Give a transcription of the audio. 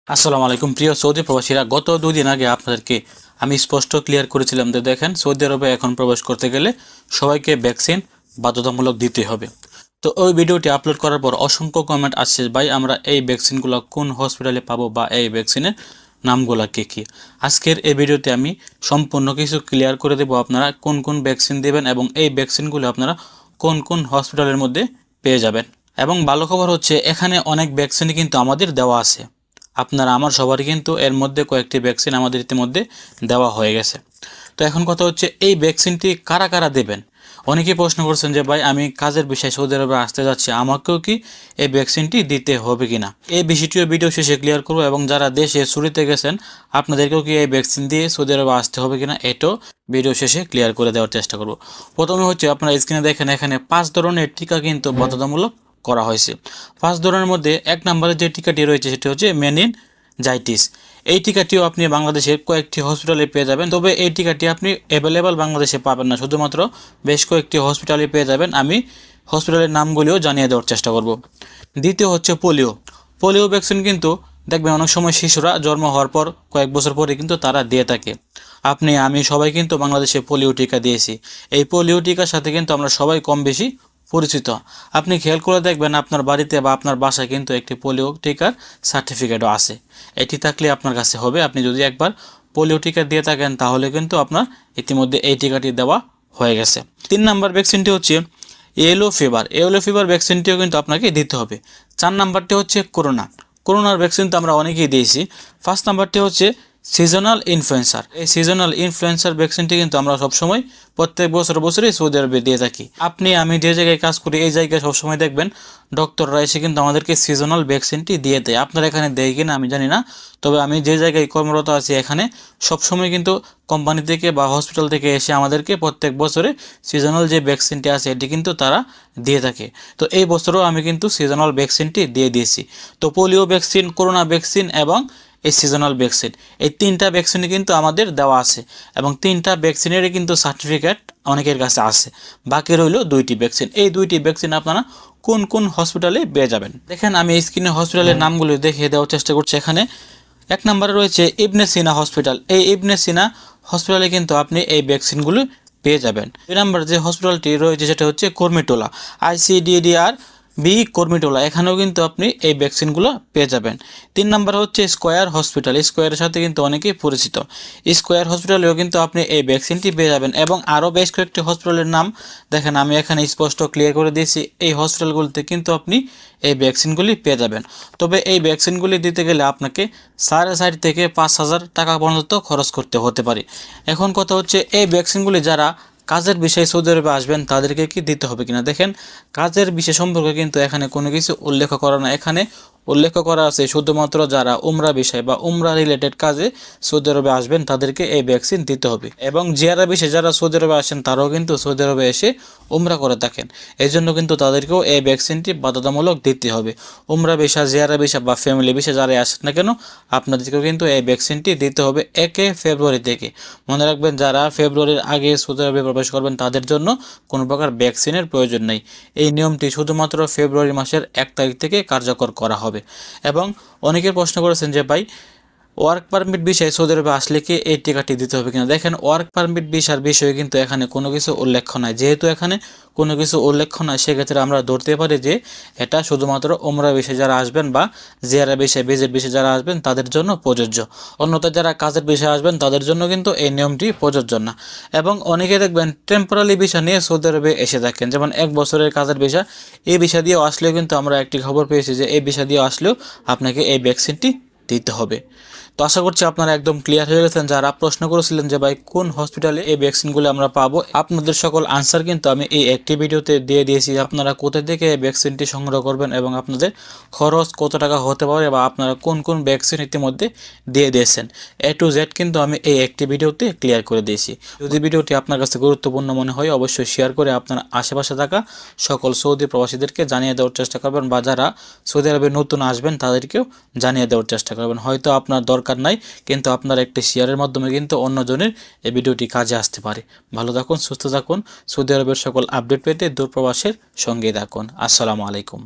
আসসালামু আলাইকুম প্রিয় সৌদি প্রবাসীরা, গত 2 দিন আগে আপনাদেরকে আমি স্পষ্ট ক্লিয়ার করেছিলাম যে দেখেন সৌদি আরবে এখন প্রবেশ করতে গেলে সবাইকে ভ্যাকসিন বাধ্যতামূলক দিতে হবে। তো ওই ভিডিওটি আপলোড করার পর অসংখ্য কমেন্ট আসছে, ভাই আমরা এই ভ্যাকসিনগুলো কোন হসপিটালে পাবো বা এই ভ্যাকসিনের নামগুলো কী কী। আজকের এই ভিডিওতে আমি সম্পূর্ণ কিছু ক্লিয়ার করে দেবো, আপনারা কোন কোন ভ্যাকসিন দেবেন এবং এই ভ্যাকসিনগুলো আপনারা কোন কোন হসপিটালের মধ্যে পেয়ে যাবেন। এবং ভালো খবর হচ্ছে এখানে অনেক ভ্যাকসিনই কিন্তু আমাদের দেওয়া আছে। আপনারা আমার সবারই কিন্তু এর মধ্যে কয়েকটি ভ্যাকসিন আমাদের ইতিমধ্যে দেওয়া হয়ে গেছে। তো এখন কথা হচ্ছে এই ভ্যাকসিনটি কারা কারা দেবেন। অনেকেই প্রশ্ন করছেন যে ভাই আমি কাজের বিষয়ে সৌদি আরবে আসতে যাচ্ছি, আমাকেও কি এই ভ্যাকসিনটি দিতে হবে কিনা, এই বিষয়টিও ভিডিও শেষে ক্লিয়ার করবো। এবং যারা দেশে ছুটিতে গেছেন আপনাদেরকেও কি এই ভ্যাকসিন দিয়ে সৌদি আরবে আসতে হবে কিনা এটাও ভিডিও শেষে ক্লিয়ার করে দেওয়ার চেষ্টা করব। প্রথমে হচ্ছে আপনারা স্ক্রিনে দেখেন এখানে 5 ধরনের টিকা কিন্তু বাধ্যতামূলক করা হয়েছে। 5 ধরনের মধ্যে 1 নম্বরে যে টিকাটি রয়েছে সেটি হচ্ছে মেনিনজাইটিস। এই টিকাটিও আপনি বাংলাদেশের কয়েকটি হসপিটালে পেয়ে যাবেন, তবে এই টিকাটি আপনি অ্যাভেলেবল বাংলাদেশে পাবেন না, শুধুমাত্র বেশ কয়েকটি হসপিটালে পেয়ে যাবেন। আমি হসপিটালের নামগুলিও জানিয়ে দেওয়ার চেষ্টা করব। দ্বিতীয় হচ্ছে পোলিও। পোলিও ভ্যাকসিন কিন্তু দেখবেন অনেক সময় শিশুরা জন্ম হওয়ার পর কয়েক বছর পরে কিন্তু তারা দিয়ে থাকে। আমি সবাই কিন্তু বাংলাদেশে পোলিও টিকা দিয়েছি। এই পোলিও টিকার সাথে কিন্তু আমরা সবাই কম বেশি পরিচিত। আপনি খেয়াল করে দেখবেন আপনার বাড়িতে বা আপনার বাসায় কিন্তু একটি পোলিও টিকার সার্টিফিকেটও আছে। এটি থাকলে আপনার কাছে হবে। আপনি যদি একবার পোলিও টিকা দিয়ে থাকেন তাহলে কিন্তু আপনার ইতিমধ্যে এই টিকাটি দেওয়া হয়ে গেছে। 3 নম্বর ভ্যাকসিনটি হচ্ছে ইয়েলো ফিভার। ইয়েলো ফিভার ভ্যাকসিনটিও কিন্তু আপনাকে দিতে হবে। 4 নাম্বারটি হচ্ছে করোনার ভ্যাকসিন তো আমরা অনেকেই দিয়েছি। 5 নাম্বারটি হচ্ছে সিজনাল ইনফ্লুয়েঞ্জার। এই সিজনাল ইনফ্লুয়েঞ্জার ভ্যাকসিনটি কিন্তু আমরা সবসময় প্রত্যেক বছরই সৌদি আরবে দিয়ে থাকি। আমি যে জায়গায় কাজ করি এই জায়গায় সবসময় দেখবেন ডক্টররা এসে কিন্তু আমাদেরকে সিজনাল ভ্যাকসিনটি দিয়ে দেয়। আপনার এখানে দেয় কিনা আমি জানি না, তবে আমি যে জায়গায় কর্মরত আছি এখানে সবসময় কিন্তু কোম্পানি থেকে বা হসপিটাল থেকে এসে আমাদেরকে প্রত্যেক বছরে সিজনাল যে ভ্যাকসিনটি আছে এটি কিন্তু তারা দিয়ে থাকে। তো এই বছরও আমি কিন্তু সিজনাল ভ্যাকসিনটি দিয়ে দিয়েছি। তো পোলিও ভ্যাকসিন, করোনা ভ্যাকসিন এবং এই সিজনাল ভ্যাকসিন, এই 3টা ভ্যাকসিনই কিন্তু আমাদের দেওয়া আছে এবং 3টা ভ্যাকসিনেরই কিন্তু সার্টিফিকেট অনেকের কাছে আছে। বাকি রইল 2টি ভ্যাকসিন। এই 2টি ভ্যাকসিন আপনারা কোন কোন হসপিটালে পেয়ে যাবেন দেখেন আমি স্ক্রিনে হসপিটালের নামগুলো দেখিয়ে দেওয়ার চেষ্টা করছি। এখানে 1 নম্বরে রয়েছে ইবনে সিনা হসপিটাল। এই ইবনে সিনা হসপিটালে কিন্তু আপনি এই ভ্যাকসিনগুলো পেয়ে যাবেন। 2 নম্বর যে হসপিটালটি রয়েছে সেটা হচ্ছে কর্মীটোলা, ICDDR বি কর্মীটোলা। এখানেও কিন্তু আপনি এই ভ্যাকসিনগুলো পেয়ে যাবেন। 3 নম্বর হচ্ছে স্কয়ার হসপিটাল। স্কয়ারের সাথে কিন্তু অনেকেই পরিচিত। স্কয়ার হসপিটালেও কিন্তু আপনি এই ভ্যাকসিনটি পেয়ে যাবেন এবং আরও বেশ কয়েকটি হসপিটালের নাম দেখেন আমি এখানে স্পষ্ট ক্লিয়ার করে দিয়েছি। এই হসপিটালগুলিতে কিন্তু আপনি এই ভ্যাকসিনগুলি পেয়ে যাবেন। তবে এই ভ্যাকসিনগুলি দিতে গেলে আপনাকে 4.5 থেকে 5,000 টাকা পর্যন্ত খরচ করতে হতে পারে। এখন কথা হচ্ছে এই ভ্যাকসিনগুলি যারা কাজের বিষয়ে সৌদি আরবে আসবেন তাদেরকে কি দিতে হবে কিনা। দেখেন কাজের বিষয় সম্পর্কে কিন্তু এখানে কোনো কিছু উল্লেখ করা না। এখানে উল্লেখ করা আছে শুধুমাত্র যারা উমরা বিষয় বা উমরা রিলেটেড কাজে সৌদি আরবে আসবেন তাদেরকে এই ভ্যাকসিন দিতে হবে। এবং জিয়ারা বিষয়ে যারা সৌদি আরবে আসেন তারাও কিন্তু সৌদি আরবে এসে উমরা করে থাকেন, এই জন্য কিন্তু তাদেরকেও এই ভ্যাকসিনটি বাধ্যতামূলক দিতে হবে। উমরা বিষয়, জিয়ারা বিষয় বা ফ্যামিলি বিষয় যারা আসেন না কেন আপনাদেরকেও কিন্তু এই ভ্যাকসিনটি দিতে হবে 1 ফেব্রুয়ারি থেকে। মনে রাখবেন যারা ফেব্রুয়ারির আগে সৌদি আরবে প্রবেশ করবেন তাদের জন্য কোনো প্রকার ভ্যাকসিনের প্রয়োজন নেই। এই নিয়মটি শুধুমাত্র ফেব্রুয়ারি মাসের 1 তারিখ থেকে কার্যকর করা হবে। এবং অনেকের প্রশ্ন করেছেন যে ভাই ওয়ার্ক পারমিট বিষয়ে সৌদি আরবে আসলে কি এই টিকাটি দিতে হবে কিনা। দেখেন ওয়ার্ক পারমিট ভিসার বিষয়ে কিন্তু এখানে কোনো কিছু উল্লেখ নাই। যেহেতু এখানে কোনো কিছু উল্লেখ নাই সেক্ষেত্রে আমরা ধরতে পারি যে এটা শুধুমাত্র উমরা বিষয়ে যারা আসবেন বা জিয়ারা বিষয়ে ভিজিট বিষয়ে যারা আসবেন তাদের জন্য প্রযোজ্য। অন্যথায় যারা কাজের বিষয়ে আসবেন তাদের জন্য কিন্তু এই নিয়মটি প্রযোজ্য না। এবং অনেকে দেখবেন টেম্পোরারি ভিসা নিয়ে সৌদি আরবে এসে থাকেন, যেমন 1 বছরের কাজের ভিসা। এই ভিসা দিয়েও আসলেও কিন্তু আমরা একটি খবর পেয়েছি যে এই ভিসা দিয়ে আসলেও আপনাকে এই ভ্যাকসিনটি দিতে হবে। তো আশা করছি আপনারা একদম ক্লিয়ার হয়ে গেছেন। যারা প্রশ্ন করেছিলেন যে ভাই কোন হসপিটালে এই ভ্যাকসিনগুলো আমরা পাবো, আপনাদের সকল আনসার কিন্তু আমি এই একটি ভিডিওতে দিয়ে দিয়েছি। আপনারা কোথা থেকে এই ভ্যাকসিনটি সংগ্রহ করবেন এবং আপনাদের খরচ কত টাকা হতে পারে বা আপনারা কোন কোন ভ্যাকসিন ইতিমধ্যে দিয়ে দিয়েছেন A to Z কিন্তু আমি এই একটি ভিডিওতে ক্লিয়ার করে দিয়েছি। যদি ভিডিওটি আপনার কাছে গুরুত্বপূর্ণ মনে হয় অবশ্যই শেয়ার করে আপনার আশেপাশে থাকা সকল সৌদি প্রবাসীদেরকে জানিয়ে দেওয়ার চেষ্টা করবেন বা যারা সৌদি আরবে নতুন আসবেন তাদেরকেও জানিয়ে দেওয়ার চেষ্টা করবেন। হয়তো আপনার দরকার নাই কিন্তু আপনার একটি শেয়ারের মাধ্যমে কিন্তু অন্যজনের এই ভিডিওটি কাজে আসতে পারে। ভালো থাকুন, সুস্থ থাকুন। সৌদি আরবের সকল আপডেট পেতে দূরপ্রবাসের সঙ্গে থাকুন। আসসালামু আলাইকুম।